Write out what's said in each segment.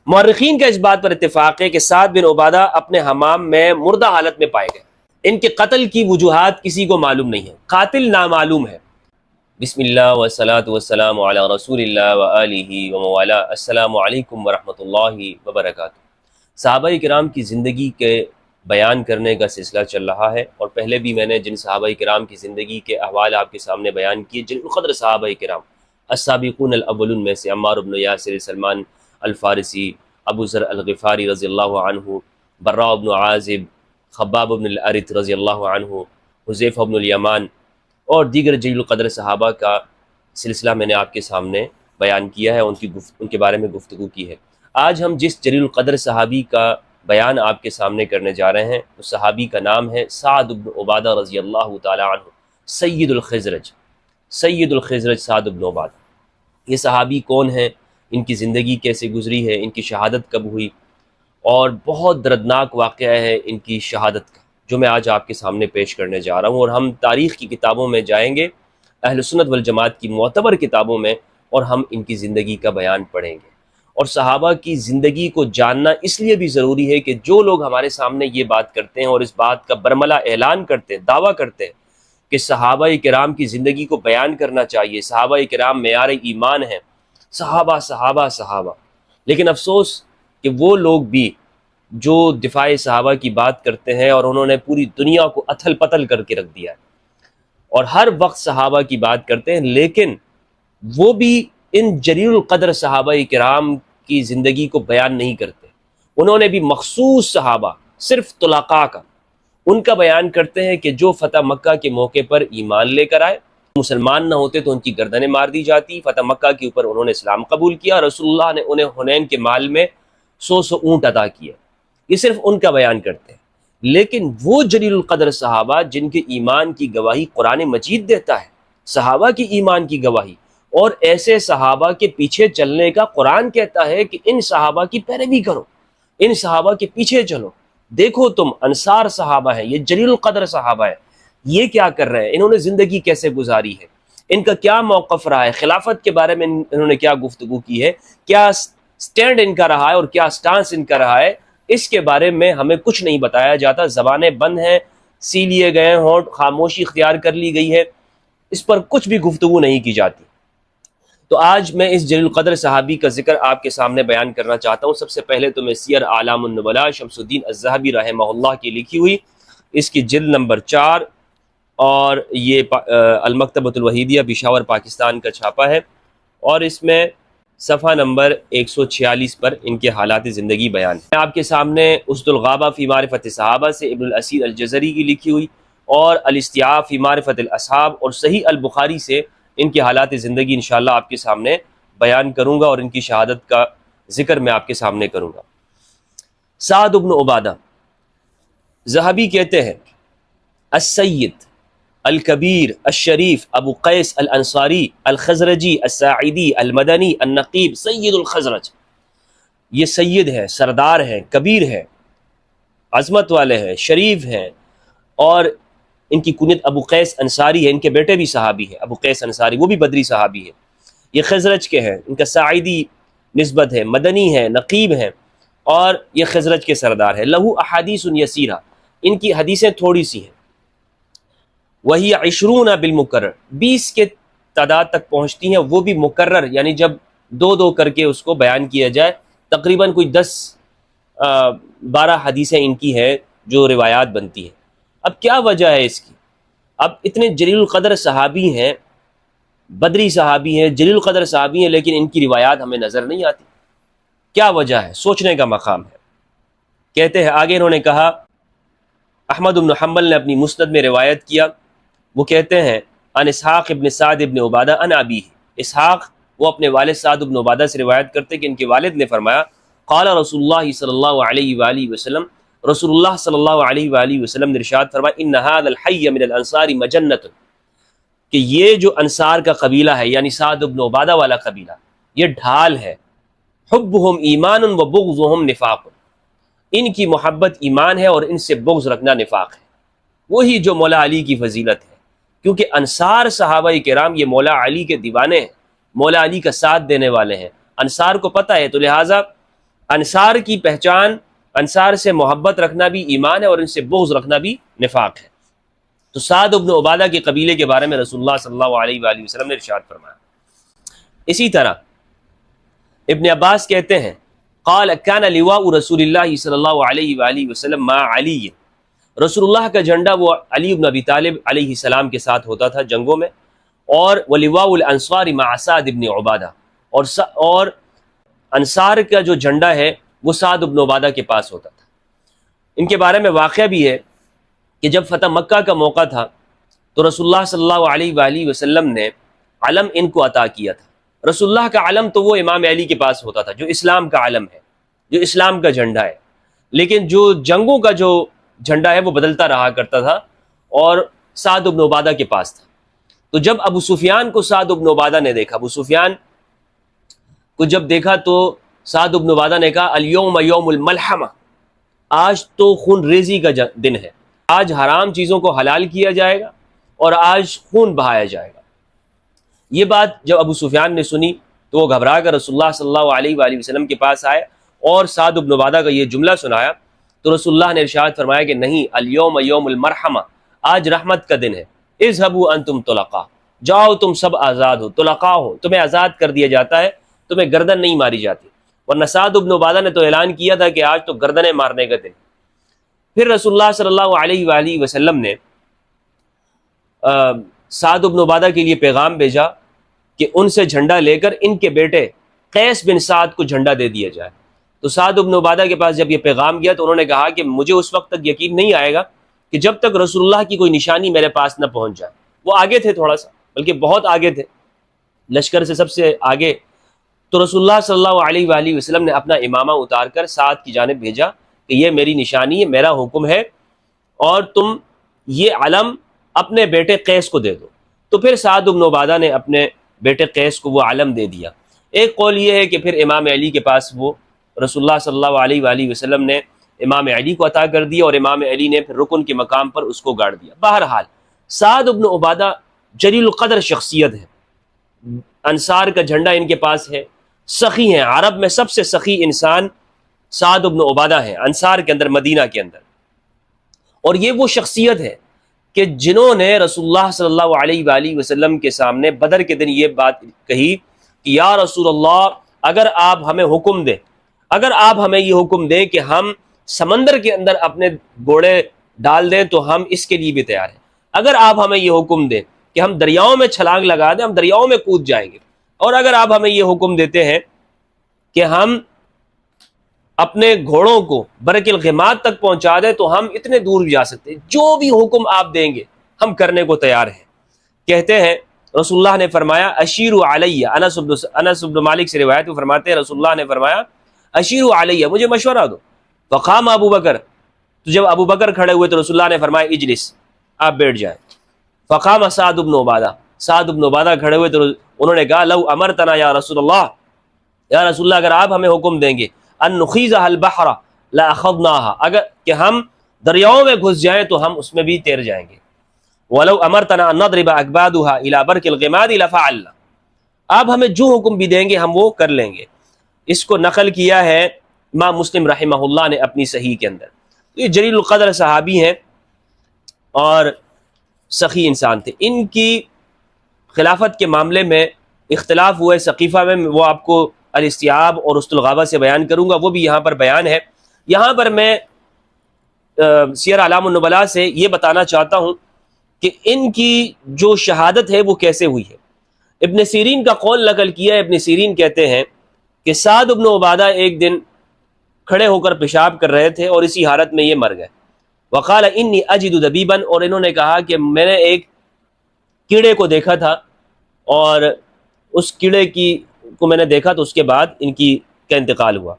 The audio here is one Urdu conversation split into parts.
مورخین کا اس بات پر اتفاق ہے کہ سعد بن عبادہ اپنے حمام میں مردہ حالت میں پائے گئے۔ ان کے قتل کی وجوہات کسی کو معلوم نہیں ہے، قاتل نامعلوم ہے۔ بسم اللہ والصلاۃ والسلام علی رسول اللہ وآلہ وموالا۔ السلام علیکم ورحمۃ اللہ وبرکاتہ۔ صحابہ کرام کی زندگی کے بیان کرنے کا سلسلہ چل رہا ہے، اور پہلے بھی میں نے جن صحابہ کرام کی زندگی کے احوال آپ کے سامنے بیان کیے، جن قدر صحابہ کرام السابقون الاولون میں سے عمار بن یاسر، سلمان الفارسی، ابو ذر الغفاری رضی اللہ عنہ، براء بن عازب، خباب بن الارت رضی اللہ عنہ، حذیفہ بن الیمان اور دیگر جلیل القدر صحابہ کا سلسلہ میں نے آپ کے سامنے بیان کیا ہے، ان کے بارے میں گفتگو کی ہے۔ آج ہم جس جلیل القدر صحابی کا بیان آپ کے سامنے کرنے جا رہے ہیں، اس صحابی کا نام ہے سعد بن عبادہ رضی اللہ تعالی عنہ، سید الخزرج سعد بن عبادہ۔ یہ صحابی کون ہیں، ان کی زندگی کیسے گزری ہے، ان کی شہادت کب ہوئی، اور بہت دردناک واقعہ ہے ان کی شہادت کا، جو میں آج آپ کے سامنے پیش کرنے جا رہا ہوں۔ اور ہم تاریخ کی کتابوں میں جائیں گے، اہل سنت والجماعت کی معتبر کتابوں میں، اور ہم ان کی زندگی کا بیان پڑھیں گے۔ اور صحابہ کی زندگی کو جاننا اس لیے بھی ضروری ہے کہ جو لوگ ہمارے سامنے یہ بات کرتے ہیں اور اس بات کا برملا اعلان کرتے ہیں، دعویٰ کرتے ہیں کہ صحابہ کرام کی زندگی کو بیان کرنا چاہیے، صحابہ کرام معیار ایمان ہیں، صحابہ صحابہ صحابہ، لیکن افسوس کہ وہ لوگ بھی جو دفاع صحابہ کی بات کرتے ہیں اور انہوں نے پوری دنیا کو اتھل پتل کر کے رکھ دیا ہے، اور ہر وقت صحابہ کی بات کرتے ہیں، لیکن وہ بھی ان جلیل القدر صحابہ کرام کی زندگی کو بیان نہیں کرتے۔ انہوں نے بھی مخصوص صحابہ، صرف طلقاء کا، ان کا بیان کرتے ہیں کہ جو فتح مکہ کے موقع پر ایمان لے کر آئے، مسلمان نہ ہوتے تو ان کی گردنیں مار دی جاتی، فتح مکہ کے اوپر انہوں نے اسلام قبول کیا، رسول اللہ نے انہیں حنین کے مال میں 100 اونٹ عطا کیے۔ یہ صرف ان کا بیان کرتے ہیں، لیکن وہ جلیل القدر صحابہ جن کے ایمان کی گواہی قرآن مجید دیتا ہے، صحابہ کی ایمان کی گواہی، اور ایسے صحابہ کے پیچھے چلنے کا قرآن کہتا ہے کہ ان صحابہ کی پیروی کرو، ان صحابہ کے پیچھے چلو۔ دیکھو تم انصار صحابہ ہیں، یہ جلیل القدر صحابہ ہیں، یہ کیا کر رہے ہیں، انہوں نے زندگی کیسے گزاری ہے، ان کا کیا موقف رہا ہے، خلافت کے بارے میں انہوں نے کیا گفتگو کی ہے، کیا سٹینڈ ان کا رہا ہے اور کیا سٹانس ان کا رہا ہے، اس کے بارے میں ہمیں کچھ نہیں بتایا جاتا۔ زبانیں بند ہیں، سی لیے گئے ہونٹ، خاموشی اختیار کر لی گئی ہے، اس پر کچھ بھی گفتگو نہیں کی جاتی۔ تو آج میں اس جلیل القدر صحابی کا ذکر آپ کے سامنے بیان کرنا چاہتا ہوں۔ سب سے پہلے تو میں سیر اعلام النبلاء شمس الدین الذہبی رحمہ اللہ کی لکھی ہوئی اس کی جلد نمبر 4، اور یہ المکتبۃ الوحیدیہ پشاور پاکستان کا چھاپا ہے، اور اس میں صفحہ نمبر 146 پر ان کے حالات زندگی بیان ہے۔ میں آپ کے سامنے اسد الغابہ فی معرفت صحابہ سے ابن الاسیر الجزری کی لکھی ہوئی، اور الاستیعاب فی معرفت الاصحاب اور صحیح البخاری سے ان کی حالات زندگی انشاءاللہ آپ کے سامنے بیان کروں گا، اور ان کی شہادت کا ذکر میں آپ کے سامنے کروں گا۔ سعد بن عبادہ، ذہبی کہتے ہیں السید الکبیر الشریف ابو قیس الانصاری الخزرجی الساعدی المدنی النقیب سید الخزرج۔ یہ سید ہے، سردار ہیں، کبیر ہیں، عظمت والے ہیں، شریف ہیں، اور ان کی کنیت ابو قیس انصاری ہے، ان کے بیٹے بھی صحابی ہیں، ابو قیس انصاری، وہ بھی بدری صحابی ہے۔ یہ خزرج کے ہیں، ان کا ساعدی نسبت ہے، مدنی ہے، نقیب ہیں، اور یہ خزرج کے سردار ہے۔ لہو احادیث یسیرہ، ان کی حدیثیں تھوڑی سی ہیں۔ وہی 20 بالمکرر، 20 کے تعداد تک پہنچتی ہیں، وہ بھی مکرر، یعنی جب دو دو کر کے اس کو بیان کیا جائے، تقریباً کوئی 10-12 حدیثیں ان کی ہیں جو روایات بنتی ہیں۔ اب کیا وجہ ہے اس کی؟ اب اتنے جلیل القدر صحابی ہیں، بدری صحابی ہیں، جلیل القدر صحابی ہیں، لیکن ان کی روایات ہمیں نظر نہیں آتی۔ کیا وجہ ہے؟ سوچنے کا مقام ہے۔ کہتے ہیں آگے، انہوں نے کہا احمد بن حنبل نے اپنی مسند میں روایت کیا، وہ کہتے ہیں ان اسحاق ابن سعد ابن عبادہ ان ابیہ، اسحاق وہ اپنے والد سعد ابن عبادہ سے روایت کرتے کہ ان کے والد نے فرمایا قال رسول اللہ صلی اللہ علیہ وآلہ وسلم، رسول اللہ صلی اللہ علیہ وآلہ وسلم نے ارشاد فرمایا ان هذا الحي من الانصار مجنۃ، کہ یہ جو انصار کا قبیلہ ہے، یعنی سعد ابن عبادہ والا قبیلہ، یہ ڈھال ہے، حبهم ایمان و بغضهم نفاق، ان کی محبت ایمان ہے اور ان سے بغض رکھنا نفاق ہے۔ وہی جو مولا علی کی فضیلت ہے، کیونکہ انصار صحابہ کرام یہ مولا علی کے دیوانے ہیں، مولا علی کا ساتھ دینے والے ہیں، انصار کو پتہ ہے، تو لہٰذا انصار کی پہچان، انصار سے محبت رکھنا بھی ایمان ہے اور ان سے بغض رکھنا بھی نفاق ہے۔ تو سعد بن عبادہ کے قبیلے کے بارے میں رسول اللہ صلی اللہ علیہ وآلہ وسلم نے ارشاد فرمایا۔ اسی طرح ابن عباس کہتے ہیں قال كان لواء رسول اللہ صلی اللہ علیہ وآلہ وسلم مع علی، رسول اللہ کا جھنڈا وہ علی بن ابی طالب علیہ السلام کے ساتھ ہوتا تھا جنگوں میں، اور ولواء الانصار مع سعد بن عبادہ، اور انصار کا جو جھنڈا ہے وہ سعد بن عبادہ کے پاس ہوتا تھا۔ ان کے بارے میں واقعہ بھی ہے کہ جب فتح مکہ کا موقع تھا تو رسول اللہ صلی اللہ علیہ وآلہ وسلم نے علم ان کو عطا کیا تھا۔ رسول اللہ کا علم تو وہ امام علی کے پاس ہوتا تھا جو اسلام کا علم ہے، جو اسلام کا جھنڈا ہے، لیکن جو جنگوں کا جو جھنڈا ہے وہ بدلتا رہا کرتا تھا اور سعد بن عبادہ کے پاس تھا۔ تو جب ابو سفیان کو سعد بن عبادہ نے دیکھا، ابو سفیان کو جب دیکھا تو سعد بن عبادہ نے کہا الیوم یوم الملحمہ، آج تو خون ریزی کا دن ہے، آج حرام چیزوں کو حلال کیا جائے گا اور آج خون بہایا جائے گا۔ یہ بات جب ابو سفیان نے سنی تو وہ گھبرا کر رسول اللہ صلی اللہ علیہ وآلہ وسلم کے پاس آئے اور سعد بن عبادہ کا یہ جملہ سنایا تو رسول اللہ نے ارشاد فرمایا کہ نہیں، الیوم یوم المرحمہ، آج رحمت کا دن ہے، اذهبوا انتم طلقاء، جاؤ تم سب آزاد ہو، طلقاء ہو، تمہیں آزاد کر دیا جاتا ہے، تمہیں گردن نہیں ماری جاتی۔ ورنہ سعد بن عبادہ نے تو اعلان کیا تھا کہ آج تو گردنیں مارنے کا دن۔ پھر رسول اللہ صلی اللہ علیہ وآلہ وسلم نے سعد بن عبادہ کے لیے پیغام بھیجا کہ ان سے جھنڈا لے کر ان کے بیٹے قیس بن سعد کو جھنڈا دے دیا جائے۔ تو سعد بن عبادہ کے پاس جب یہ پیغام گیا تو انہوں نے کہا کہ مجھے اس وقت تک یقین نہیں آئے گا کہ جب تک رسول اللہ کی کوئی نشانی میرے پاس نہ پہنچ جائے۔ وہ آگے تھے تھوڑا سا، بلکہ بہت آگے تھے، لشکر سے سب سے آگے۔ تو رسول اللہ صلی اللہ علیہ وآلہ وسلم نے اپنا امامہ اتار کر سعد کی جانب بھیجا کہ یہ میری نشانی ہے، میرا حکم ہے، اور تم یہ علم اپنے بیٹے قیس کو دے دو۔ تو پھر سعد بن عبادہ نے اپنے بیٹے قیس کو وہ علم دے دیا۔ ایک قول یہ ہے کہ پھر امام علی کے پاس وہ رسول اللہ صلی اللہ علیہ وآلہ وسلم نے امام علی کو عطا کر دیا اور امام علی نے پھر رکن کے مقام پر اس کو گاڑ دیا۔ بہرحال سعد بن عبادہ جلیل القدر شخصیت ہے، انصار کا جھنڈا ان کے پاس ہے، سخی ہیں، عرب میں سب سے سخی انسان سعد بن عبادہ ہیں انصار کے اندر، مدینہ کے اندر۔ اور یہ وہ شخصیت ہے کہ جنہوں نے رسول اللہ صلی اللہ علیہ وآلہ وسلم کے سامنے بدر کے دن یہ بات کہی کہ یا رسول اللہ، اگر آپ ہمیں حکم دیں، اگر آپ ہمیں یہ حکم دیں کہ ہم سمندر کے اندر اپنے گھوڑے ڈال دیں تو ہم اس کے لیے بھی تیار ہیں، اگر آپ ہمیں یہ حکم دیں کہ ہم دریاؤں میں چھلانگ لگا دیں، ہم دریاؤں میں کود جائیں گے، اور اگر آپ ہمیں یہ حکم دیتے ہیں کہ ہم اپنے گھوڑوں کو برک الغماد تک پہنچا دیں تو ہم اتنے دور بھی جا سکتے ہیں، جو بھی حکم آپ دیں گے ہم کرنے کو تیار ہیں۔ کہتے ہیں رسول اللہ نے فرمایا اشیروا علیہ، انس بن مالک سے روایت میں فرماتے ہیں رسول اللہ نے فرمایا اشیروا علیہ، مجھے مشورہ دو۔ فقام ابو بکر، تو جب ابو بکر کھڑے ہوئے تو رسول اللہ نے فرمایا اجلس، آپ بیٹھ جائیں۔ فقام سعد بن عبادہ، سعد بن عبادہ کھڑے ہوئے تو انہوں نے کہا لو امرتنا یا رسول اللہ، یا رسول اللہ اگر آپ ہمیں حکم دیں گے ان نخیزها البحر لاخذناها، اگر کہ ہم دریاؤں میں گھس جائیں تو ہم اس میں بھی تیر جائیں گے۔ ولو امرتنا ان نضرب اکبادها الى برك الغماد لفعلنا، آپ ہمیں جو حکم بھی دیں گے ہم وہ کر لیں گے۔ اس کو نقل کیا ہے امام مسلم رحمہ اللہ نے اپنی صحیح کے اندر۔ یہ جلیل القدر صحابی ہیں اور سخی انسان تھے۔ ان کی خلافت کے معاملے میں اختلاف ہوا ہے ثقیفہ میں، وہ آپ کو الاستیعاب اور رست الغابہ سے بیان کروں گا، وہ بھی یہاں پر بیان ہے۔ یہاں پر میں سیر اعلام النبلاء سے یہ بتانا چاہتا ہوں کہ ان کی جو شہادت ہے وہ کیسے ہوئی ہے۔ ابن سیرین کا قول نقل کیا ہے، ابن سیرین کہتے ہیں کہ سعد بن عبادہ ایک دن کھڑے ہو کر پیشاب کر رہے تھے اور اسی حالت میں یہ مر گئے۔ وقال انی اجد دبیبا، اور انہوں نے کہا کہ میں نے ایک کیڑے کو دیکھا تھا اور اس کیڑے کو میں نے دیکھا تو اس کے بعد ان کا انتقال ہوا،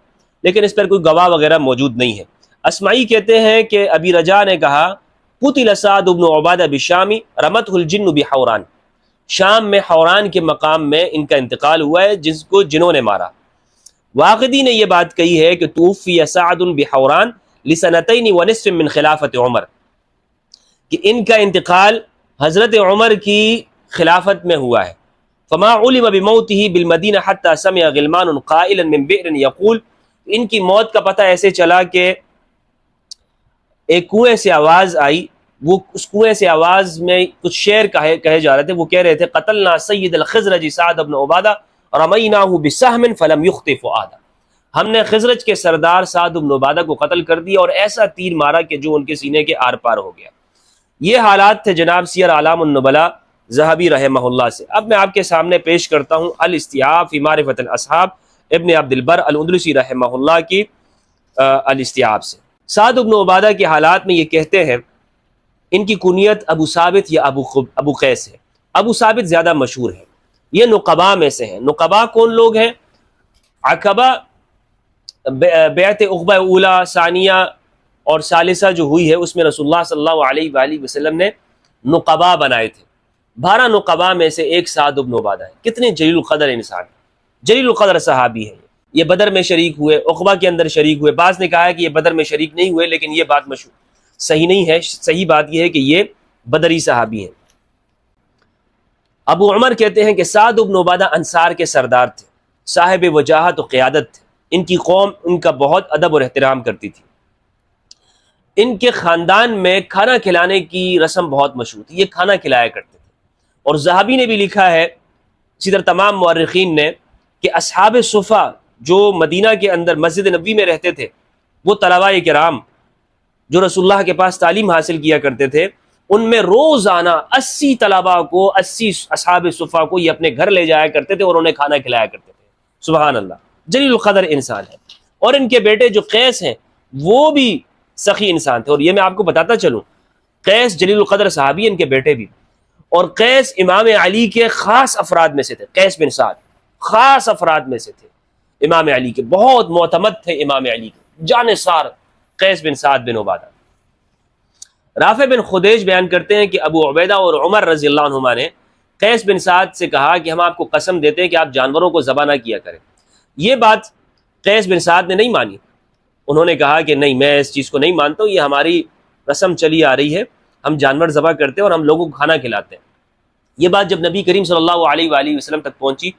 لیکن اس پر کوئی گواہ وغیرہ موجود نہیں ہے۔ اسمعی کہتے ہیں کہ ابی رجاء نے کہا قتل سعد بن عبادہ بالشام رمته الجن بحوران، شام میں حوران کے مقام میں ان کا انتقال ہوا ہے جس کو جنوں نے مارا۔ واقدی نے یہ بات کہی ہے کہ توفی سعد بحوران لسنتین ونصف من خلافت عمر، کہ ان کا انتقال حضرت عمر کی خلافت میں ہوا ہے۔ فما علم بموته بالمدینہ حتى سمع غلمان قائلا من بئر يقول ان کی موت کا پتہ ایسے چلا کہ ایک کنویں سے آواز آئی، وہ اس کنویں سے آواز میں کچھ شعر کہے جا رہے تھے، وہ کہہ رہے تھے قتلنا سید الخزرج سعد بن عبادہ رمیناہ بسہم فلم یخط فؤادا، ہم نے خزرج کے سردار سعد بن عبادہ کو قتل کر دیا اور ایسا تیر مارا کہ جو ان کے سینے کے آر پار ہو گیا۔ یہ حالات تھے جناب سیر اعلام النبلاء ذہبی رحمہ اللہ سے۔ اب میں آپ کے سامنے پیش کرتا ہوں الاستیعاب فی معرفۃ الاصحاب ابن عبد البر الاندلسی رحمہ اللہ کی الاستیعاب سے۔ سعد بن عبادہ کے حالات میں یہ کہتے ہیں، ان کی کنیت ابو ثابت یا ابو قیس ہے۔ ابو ثابت زیادہ مشہور ہے، یہ نقباء میں سے ہیں۔ نقباء کون لوگ ہیں؟ عقبہ بیعت عقبہ اولا، ثانیہ اور ثالثہ جو ہوئی ہے اس میں رسول اللہ صلی اللہ علیہ وآلہ وسلم نے نقباء بنائے تھے۔ 12 نقباء میں سے ایک سعد بن عبادہ ہے۔ کتنے جلیل القدر انسان، جلیل القدر صحابی ہیں۔ یہ بدر میں شریک ہوئے، عقبہ کے اندر شریک ہوئے۔ بعض نے کہا ہے کہ یہ بدر میں شریک نہیں ہوئے، لیکن یہ بات مشہور صحیح نہیں ہے۔ صحیح بات یہ ہے کہ یہ بدری صحابی ہیں۔ ابو عمر کہتے ہیں کہ سعد بن عبادہ انصار کے سردار تھے، صاحب وجاہت و قیادت تھے۔ ان کی قوم ان کا بہت ادب اور احترام کرتی تھی۔ ان کے خاندان میں کھانا کھلانے کی رسم بہت مشہور تھی، یہ کھانا کھلایا کرتے تھے۔ اور ذہبی نے بھی لکھا ہے، اسی طرح تمام مورخین نے، کہ اصحاب صفہ جو مدینہ کے اندر مسجد نبوی میں رہتے تھے، وہ طلباء کرام جو رسول اللہ کے پاس تعلیم حاصل کیا کرتے تھے، ان میں روزانہ 80 طلباء کو، 80 اصحاب صفہ کو یہ اپنے گھر لے جایا کرتے تھے اور انہیں کھانا کھلایا کرتے تھے۔ سبحان اللہ، جلیل القدر انسان ہے۔ اور ان کے بیٹے جو قیس ہیں وہ بھی سخی انسان تھے، اور یہ میں آپ کو بتاتا چلوں، قیس جلیل القدر صحابی، ان کے بیٹے بھی۔ اور قیس امام علی کے خاص افراد میں سے تھے۔ قیس بن سعد خاص افراد میں سے تھے، امام علی کے بہت معتمد تھے، امام علی کے جانثار قیس بن سعد بن عبادہ۔ رافع بن خدیج بیان کرتے ہیں کہ ابو عبیدہ اور عمر رضی اللہ عنہما نے قیس بن سعد سے کہا کہ ہم آپ کو قسم دیتے ہیں کہ آپ جانوروں کو ذبح نہ کیا کریں۔ یہ بات قیس بن سعد نے نہیں مانی، انہوں نے کہا کہ نہیں، میں اس چیز کو نہیں مانتا ہوں، یہ ہماری رسم چلی آ رہی ہے، ہم جانور ذبح کرتے ہیں اور ہم لوگوں کو کھانا کھلاتے ہیں۔ یہ بات جب نبی کریم صلی اللہ علیہ وآلہ وسلم تک پہنچی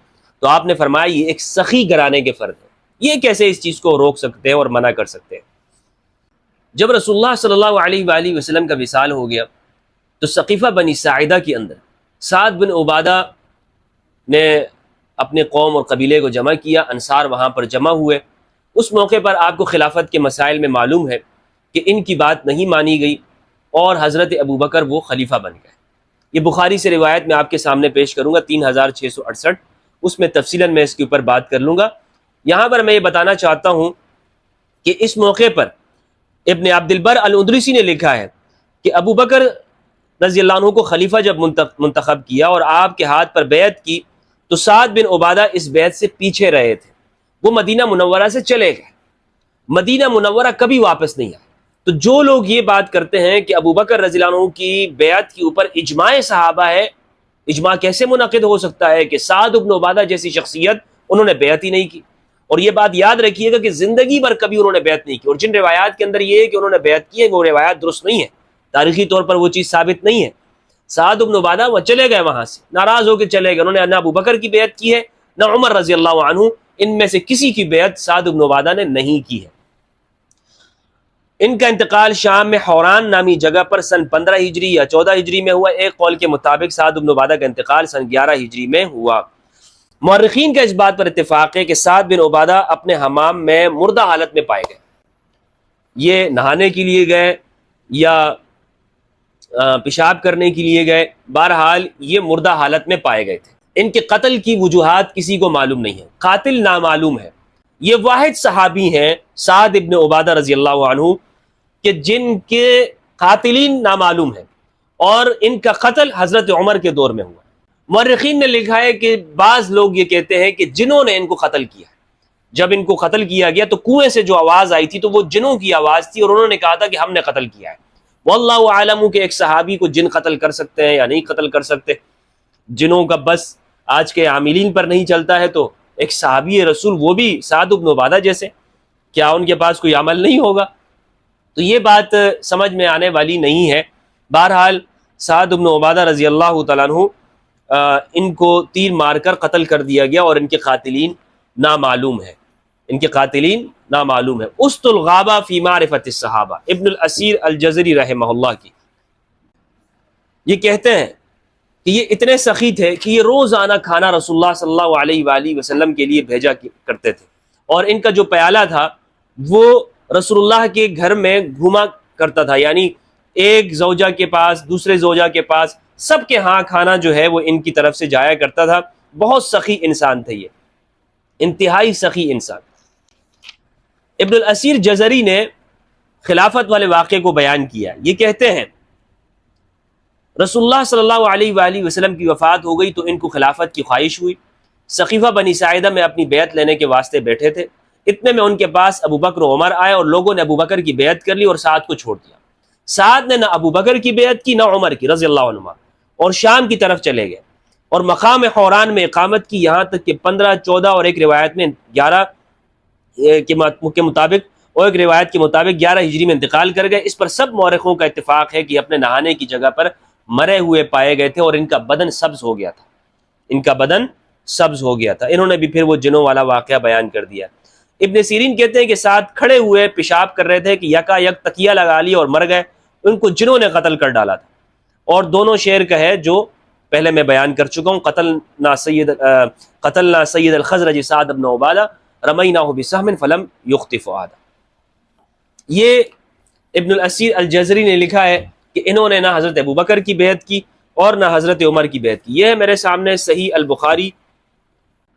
تو آپ نے فرمایا یہ ایک سخی گھرانے کے فرد ہے، یہ کیسے اس چیز کو روک سکتے ہیں اور منع کر سکتے ہیں۔ جب رسول اللہ صلی اللہ علیہ وآلہ وسلم کا وصال ہو گیا تو ثقیفہ بنی ساعدہ کے اندر سعد بن عبادہ نے اپنے قوم اور قبیلے کو جمع کیا، انصار وہاں پر جمع ہوئے۔ اس موقع پر آپ کو خلافت کے مسائل میں معلوم ہے کہ ان کی بات نہیں مانی گئی اور حضرت ابوبکر وہ خلیفہ بن گئے۔ یہ بخاری سے روایت میں آپ کے سامنے پیش کروں گا 3668، اس میں تفصیلاً میں اس کے اوپر بات کر لوں گا۔ یہاں پر میں یہ بتانا چاہتا ہوں کہ اس موقع پر ابن عبد البر الاندلسی نے لکھا ہے کہ ابوبکر رضی اللہ عنہ کو خلیفہ جب منتخب کیا اور آپ کے ہاتھ پر بیعت کی تو سعد بن عبادہ اس بیعت سے پیچھے رہے تھے، وہ مدینہ منورہ سے چلے گئے، مدینہ منورہ کبھی واپس نہیں آئے۔ تو جو لوگ یہ بات کرتے ہیں کہ ابوبکر رضی اللہ عنہ کی بیعت کے اوپر اجماع صحابہ ہے، اجماع کیسے منعقد ہو سکتا ہے کہ سعد بن عبادہ جیسی شخصیت انہوں نے بیعت ہی نہیں کی؟ اور یہ بات یاد رکھیے گا کہ زندگی بھر کبھی انہوں نے بیعت نہیں کی، اور جن روایات کے اندر یہ ہے کہ انہوں نے بیعت کی ہے وہ روایات درست نہیں ہے، تاریخی طور پر وہ چیز ثابت نہیں ہے۔ سعد بن عبادہ وہ چلے گئے، وہاں سے ناراض ہو کے چلے گئے، انہوں نے نہ ابوبکر کی بیعت کی ہے نہ عمر رضی اللہ عنہ، ان میں سے کسی کی بیعت سعد بن عبادہ نے نہیں کی ہے۔ ان کا انتقال شام میں حوران نامی جگہ پر سن 15 ہجری یا 14 ہجری میں ہوا۔ ایک قول کے مطابق سعد بن عبادہ کا انتقال سن 11 ہجری میں ہوا۔ مورخین کا اس بات پر اتفاق ہے کہ سعد بن عبادہ اپنے حمام میں مردہ حالت میں پائے گئے، یہ نہانے کے لیے گئے یا پیشاب کرنے کے لیے گئے، بہرحال یہ مردہ حالت میں پائے گئے تھے۔ ان کے قتل کی وجوہات کسی کو معلوم نہیں ہے، قاتل نامعلوم ہے۔ یہ واحد صحابی ہیں سعد ابن عبادہ رضی اللہ عنہ کہ جن کے قاتلین نامعلوم ہیں، اور ان کا قتل حضرت عمر کے دور میں ہوا۔ مورخین نے لکھا ہے کہ بعض لوگ یہ کہتے ہیں کہ جنہوں نے ان کو قتل کیا، جب ان کو قتل کیا گیا تو کنویں سے جو آواز آئی تھی تو وہ جنوں کی آواز تھی، اور انہوں نے کہا تھا کہ ہم نے قتل کیا ہے۔ واللہ عالم کہ ایک صحابی کو جن قتل کر سکتے ہیں یا نہیں قتل کر سکتے، جنوں کا بس آج کے عاملین پر نہیں چلتا ہے، تو ایک صحابی رسول وہ بھی سعد بن عبادہ جیسے، کیا ان کے پاس کوئی عمل نہیں ہوگا؟ تو یہ بات سمجھ میں آنے والی نہیں ہے۔ بہرحال سعد بن عبادہ رضی اللہ تعالیٰ عنہ ان کو تیر مار کر قتل کر دیا گیا، اور ان کے قاتلین نامعلوم ہیں۔ ان کے قاتلین نامعلوم ہے۔ اسط الغابہ فی معرفت الصحابہ، ابن الاسیر الجزری رحمہ اللہ کی، یہ کہتے ہیں کہ یہ اتنے سخی تھے کہ یہ روزانہ کھانا رسول اللہ صلی اللہ علیہ وآلہ وسلم کے لیے بھیجا کرتے تھے، اور ان کا جو پیالہ تھا وہ رسول اللہ کے گھر میں گھوما کرتا تھا، یعنی ایک زوجہ کے پاس، دوسرے زوجہ کے پاس، سب کے ہاں کھانا جو ہے وہ ان کی طرف سے جایا کرتا تھا۔ بہت سخی انسان تھے یہ، انتہائی سخی انسان۔ ابن الاسیر جزری نے خلافت والے واقعے کو بیان کیا، یہ کہتے ہیں رسول اللہ صلی اللہ علیہ وآلہ وسلم کی وفات ہو گئی تو ان کو خلافت کی خواہش ہوئی۔ سقیفہ بنی ساعدہ میں اپنی بیعت لینے کے واسطے بیٹھے تھے، اتنے میں ان کے پاس ابو بکر و عمر آئے اور لوگوں نے ابو بکر کی بیعت کر لی اور سعد کو چھوڑ دیا۔ سعد نے نہ ابو بکر کی بیعت کی نہ عمر کی رضی اللہ عنہ، اور شام کی طرف چلے گئے اور مقام حوران میں اقامت کی، یہاں تک کہ 15، 14 اور ایک روایت میں 11 کے مطابق، اور ایک روایت کے مطابق 11 ہجری میں انتقال کر گئے۔ اس پر سب مورخوں کا اتفاق ہے کہ اپنے نہانے کی جگہ پر مرے ہوئے پائے گئے تھے اور ان کا بدن سبز ہو گیا تھا، ان کا بدن سبز ہو گیا تھا۔ انہوں نے بھی پھر وہ جنوں والا واقعہ بیان کر دیا۔ ابن سیرین کہتے ہیں کہ ساتھ کھڑے ہوئے پیشاب کر رہے تھے کہ یکا یک تکیہ لگا لیا اور مر گئے، ان کو جنوں نے قتل کر ڈالا تھا۔ اور دونوں شعر کا ہے جو پہلے میں بیان کر چکا ہوں، قتلنا سید الخزرج سعد بن عبادہ رمیناہ بسہم فلم یخطف عادہ۔ یہ ابن الاسیر الجزری نے لکھا ہے کہ انہوں نے نہ حضرت ابو بکر کی بیعت کی اور نہ حضرت عمر کی بیعت کی۔ یہ ہے میرے سامنے صحیح البخاری،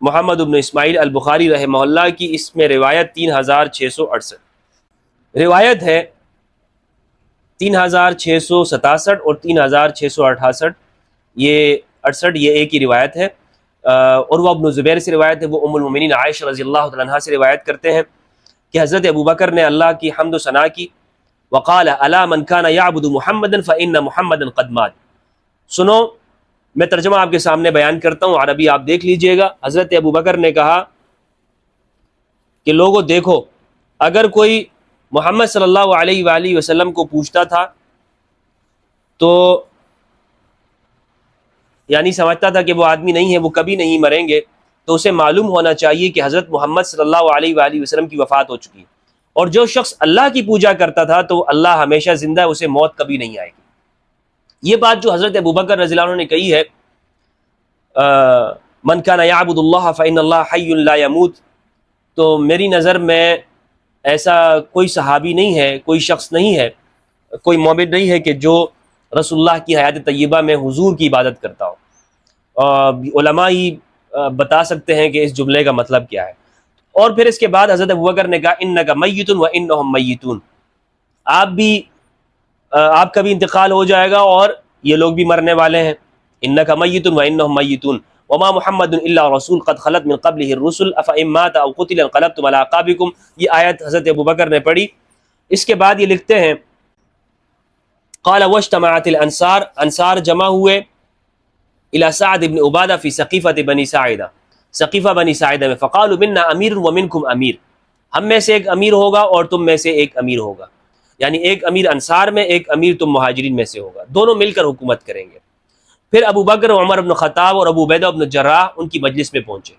محمد بن اسماعیل البخاری رحمہ اللہ کی، اس میں روایت 3668 روایت ہے، 3667 اور 3668، یہ 68 یہ ایک ہی روایت ہے۔ عروہ بن زبیر سے روایت ہے، وہ ام المؤمنین عائشہ رضی اللہ تعالیٰ عنہا سے روایت کرتے ہیں کہ حضرت ابو بکر نے اللہ کی حمد و ثنا کی، وقال الا من كان يعبد محمدا فإن محمدا قد مات۔ سنو، میں ترجمہ آپ کے سامنے بیان کرتا ہوں، عربی آپ دیکھ لیجئے گا۔ حضرت ابو بکر نے کہا کہ لوگوں دیکھو، اگر کوئی محمد صلی اللہ علیہ وآلہ وسلم کو پوچھتا تھا تو یعنی سمجھتا تھا کہ وہ آدمی نہیں ہے، وہ کبھی نہیں مریں گے، تو اسے معلوم ہونا چاہیے کہ حضرت محمد صلی اللہ علیہ وآلہ وسلم کی وفات ہو چکی ہے، اور جو شخص اللہ کی پوجا کرتا تھا تو اللہ ہمیشہ زندہ ہے، اسے موت کبھی نہیں آئے گی۔ یہ بات جو حضرت ابوبکر رضی اللہ عنہ نے کہی ہے، من کان یعبد اللہ فإن اللہ حی لا یموت، تو میری نظر میں ایسا کوئی صحابی نہیں ہے، کوئی شخص نہیں ہے، کوئی مومن نہیں ہے کہ جو رسول اللہ کی حیات طیبہ میں حضور کی عبادت کرتا ہو۔ علماء ہی بتا سکتے ہیں کہ اس جملے کا مطلب کیا ہے۔ اور پھر اس کے بعد حضرت ابوبکر نے کہا انک میت وانہم میتون، آپ کا بھی انتقال ہو جائے گا اور یہ لوگ بھی مرنے والے ہیں۔ انک میت وانہم میتون وما محمد الا رسول قد خلت من قبلہ الرسل افئن مات او قتل انقلبتم علی اعقابکم۔ یہ آیت حضرت ابوبکر نے پڑھی۔ اس کے بعد یہ لکھتے ہیں قال واجتمعت الانصار، انصار جمع ہوئے الى سعد بن عبادہ فی سقیفۃ بنی ساعدہ، سقیفہ بنی ساعدہ میں، فقالوا منا امیر ومنکم امیر، ہم میں سے ایک امیر ہوگا اور تم میں سے ایک امیر ہوگا، یعنی ایک امیر انصار میں، ایک امیر تم مہاجرین میں سے ہوگا، دونوں مل کر حکومت کریں گے۔ پھر ابو بکر، عمر بن خطاب اور ابو عبیدہ بن جراح ان کی مجلس میں پہنچے۔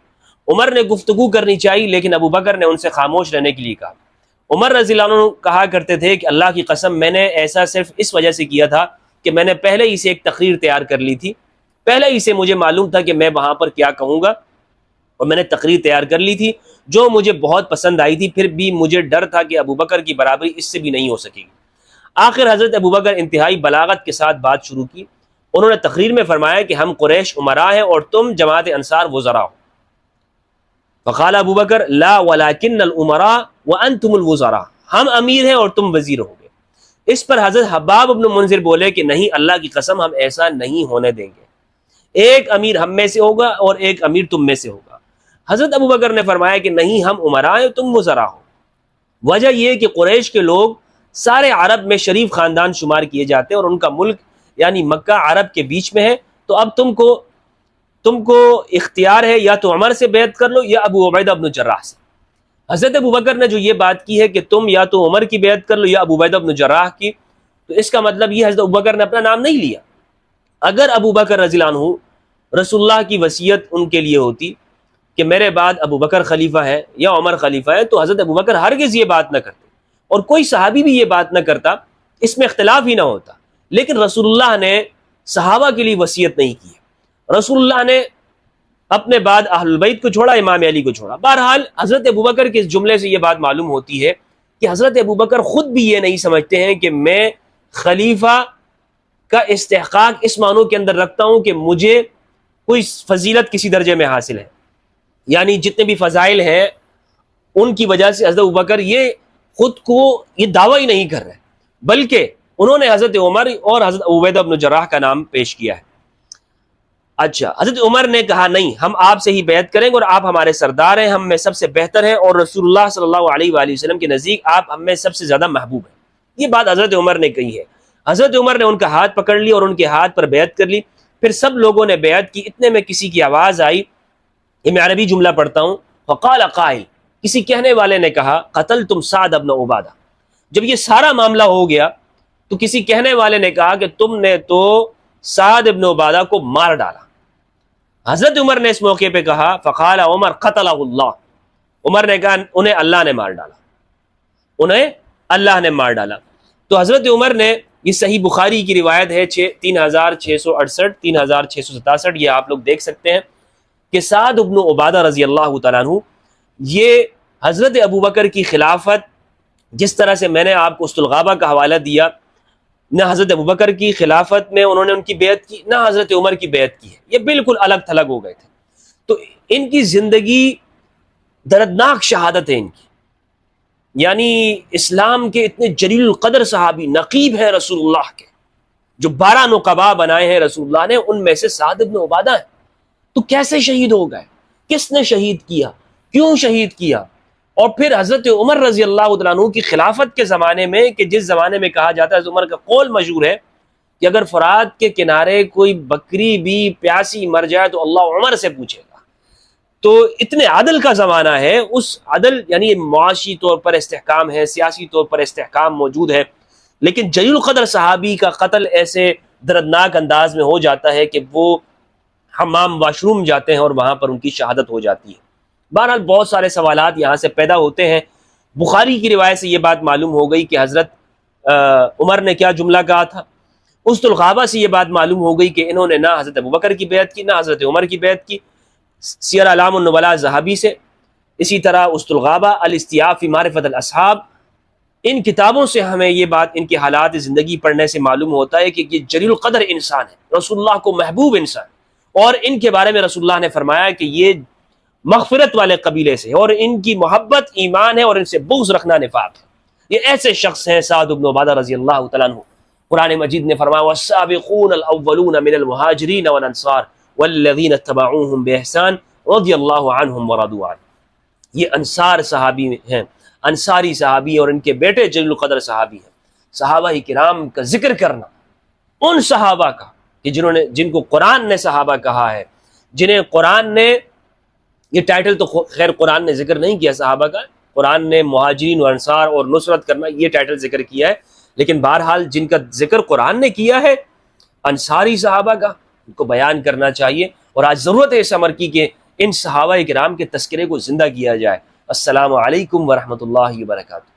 عمر نے گفتگو کرنی چاہیے لیکن ابو بکر نے ان سے خاموش رہنے کے لیے کہا۔ عمر رضی اللہ عنہ کہا کرتے تھے کہ اللہ کی قسم میں نے ایسا صرف اس وجہ سے کیا تھا کہ میں نے پہلے ہی سے ایک تقریر تیار کر لی تھی، پہلے ہی سے مجھے معلوم تھا کہ میں وہاں پر کیا کہوں گا، اور میں نے تقریر تیار کر لی تھی جو مجھے بہت پسند آئی تھی، پھر بھی مجھے ڈر تھا کہ ابو بکر کی برابری اس سے بھی نہیں ہو سکے گی۔ آخر حضرت ابو بکر انتہائی بلاغت کے ساتھ بات شروع کی۔ انہوں نے تقریر میں فرمایا کہ ہم قریش امراء ہیں اور تم جماعت انصار وزراء ہو۔ فقال ابو بکر لا ولکن الامراء وانتم الوزراء، ہم امیر ہیں اور تم وزیر ہو گے۔ اس پر حضرت حباب بن منذر بولے کہ نہیں، اللہ کی قسم ہم ایسا نہیں ہونے دیں گے، ایک امیر ہم میں سے ہوگا اور ایک امیر تم میں سے ہوگا۔ حضرت ابو بکر نے فرمایا کہ نہیں، ہم امراء ہیں، تم وزراء ہو۔ وجہ یہ کہ قریش کے لوگ سارے عرب میں شریف خاندان شمار کیے جاتے ہیں اور ان کا ملک یعنی مکہ عرب کے بیچ میں ہے، تو اب تم کو اختیار ہے یا تو عمر سے بیعت کر لو یا ابو عبیدہ بن جراح سے۔ حضرت ابو بکر نے جو یہ بات کی ہے کہ تم یا تو عمر کی بیعت کر لو یا ابو عبیدہ بن جراح کی، تو اس کا مطلب یہ حضرت ابو بکر نے اپنا نام نہیں لیا۔ اگر ابو بکر رضی اللہ عنہ رسول اللہ کی وصیت ان کے لیے ہوتی کہ میرے بعد ابو بکر خلیفہ ہے یا عمر خلیفہ ہے، تو حضرت ابو بکر ہرگز یہ بات نہ کرتے، اور کوئی صحابی بھی یہ بات نہ کرتا، اس میں اختلاف ہی نہ ہوتا۔ لیکن رسول اللہ نے صحابہ کے لیے وصیت نہیں کی، رسول اللہ نے اپنے بعد اہل البیت کو چھوڑا، امام علی کو چھوڑا۔ بہرحال حضرت ابو بکر کے اس جملے سے یہ بات معلوم ہوتی ہے کہ حضرت ابو بکر خود بھی یہ نہیں سمجھتے ہیں کہ میں خلیفہ کا استحقاق اس معنوں کے اندر رکھتا ہوں کہ مجھے کوئی فضیلت کسی درجے میں حاصل ہے، یعنی جتنے بھی فضائل ہیں ان کی وجہ سے حضرت ابوبکر یہ خود کو یہ دعویٰ ہی نہیں کر رہے، بلکہ انہوں نے حضرت عمر اور حضرت عبیدہ بن جراح کا نام پیش کیا ہے۔ اچھا، حضرت عمر نے کہا نہیں، ہم آپ سے ہی بیعت کریں گے اور آپ ہمارے سردار ہیں، ہم میں سب سے بہتر ہیں، اور رسول اللہ صلی اللہ علیہ وآلہ وسلم کے نزدیک آپ ہم میں سب سے زیادہ محبوب ہیں۔ یہ بات حضرت عمر نے کہی ہے۔ حضرت عمر نے ان کا ہاتھ پکڑ لی اور ان کے ہاتھ پر بیعت کر لی۔ پھر سب لوگوں نے بیعت کی، اتنے میں کسی کی آواز آئی، یہ میں عربی جملہ پڑھتا ہوں، فقال قائل، کسی کہنے والے نے کہا قتلتم سعد بن عبادہ۔ جب یہ سارا معاملہ ہو گیا تو کسی کہنے والے نے کہا کہ تم نے تو سعد بن عبادہ کو مار ڈالا۔ حضرت عمر نے اس موقع پہ کہا فقال عمر قتلہ اللہ، عمر نے کہا انہیں اللہ نے مار ڈالا، انہیں اللہ نے مار ڈالا۔ تو حضرت عمر نے، یہ صحیح بخاری کی روایت ہے 3668 3667، یہ آپ لوگ دیکھ سکتے ہیں کہ سعد بن عبادہ رضی اللہ تعالیٰ عنہ، یہ حضرت ابو بکر کی خلافت، جس طرح سے میں نے آپ کو اسد الغابہ کا حوالہ دیا، نہ حضرت ابو بکر کی خلافت میں انہوں نے ان کی بیعت کی، نہ حضرت عمر کی بیعت کی ہے، یہ بالکل الگ تھلگ ہو گئے تھے۔ تو ان کی زندگی دردناک شہادت ہے ان کی، یعنی اسلام کے اتنے جلیل القدر صحابی، نقیب ہیں رسول اللہ کے، جو 12 نقباء بنائے ہیں رسول اللہ نے، ان میں سے سعد بن عبادہ ہیں۔ تو کیسے شہید ہو گئے؟ کس نے شہید کیا؟ کیوں شہید کیا؟ اور پھر حضرت عمر رضی اللہ تعالیٰ عنہ کی خلافت کے زمانے میں، کہ جس زمانے میں کہا جاتا ہے، حضرت عمر کا قول مشہور ہے کہ اگر فرات کے کنارے کوئی بکری بھی پیاسی مر جائے تو اللہ عمر سے پوچھے گا۔ تو اتنے عدل کا زمانہ ہے، اس عدل یعنی معاشی طور پر استحکام ہے، سیاسی طور پر استحکام موجود ہے، لیکن جلیل القدر صحابی کا قتل ایسے دردناک انداز میں ہو جاتا ہے کہ وہ حمام واش روم جاتے ہیں اور وہاں پر ان کی شہادت ہو جاتی ہے۔ بہرحال بہت سارے سوالات یہاں سے پیدا ہوتے ہیں۔ بخاری کی روایت سے یہ بات معلوم ہو گئی کہ حضرت عمر نے کیا جملہ کہا تھا، اسد الغابہ سے یہ بات معلوم ہو گئی کہ انہوں نے نہ حضرت ابو بکر کی بیعت کی، نہ حضرت عمر کی بیعت کی۔ سیر اعلام النبلاء ذہبی سے، اسی طرح اسد الغابہ، الاستیاف فی معرفت الاصحاب، ان کتابوں سے ہمیں یہ بات، ان کے حالات زندگی پڑھنے سے معلوم ہوتا ہے کہ یہ جلیل القدر انسان ہے، رسول اللہ کو محبوب انسان، اور ان کے بارے میں رسول اللہ نے فرمایا کہ یہ مغفرت والے قبیلے سے، اور ان کی محبت ایمان ہے اور ان سے بغض رکھنا نفاق ہے۔ یہ ایسے شخص ہیں سعد بن عبادہ رضی اللہ تعالیٰ عنہ۔ قرآن مجید نے فرمایا والسابقون الاولون من المہاجرین والانصار والذین اتبعوہم بإحسان رضی اللہ عنہم ورضوا عنہ۔ یہ انصار صحابی ہیں، انصاری صحابی، اور ان کے بیٹے جلیل القدر صحابی ہیں۔ صحابہ کرام کا ذکر کرنا، ان صحابہ کا کہ جن کو قرآن نے صحابہ کہا ہے، جنہیں قرآن نے، یہ ٹائٹل تو خیر قرآن نے ذکر نہیں کیا صحابہ کا، قرآن نے مہاجرین و انصار اور نصرت کرنا یہ ٹائٹل ذکر کیا ہے، لیکن بہرحال جن کا ذکر قرآن نے کیا ہے انصاری صحابہ کا، ان کو بیان کرنا چاہیے، اور آج ضرورت ہے اس امر کی کہ ان صحابہ کرام کے تذکرے کو زندہ کیا جائے۔ السلام علیکم ورحمۃ اللہ وبرکاتہ۔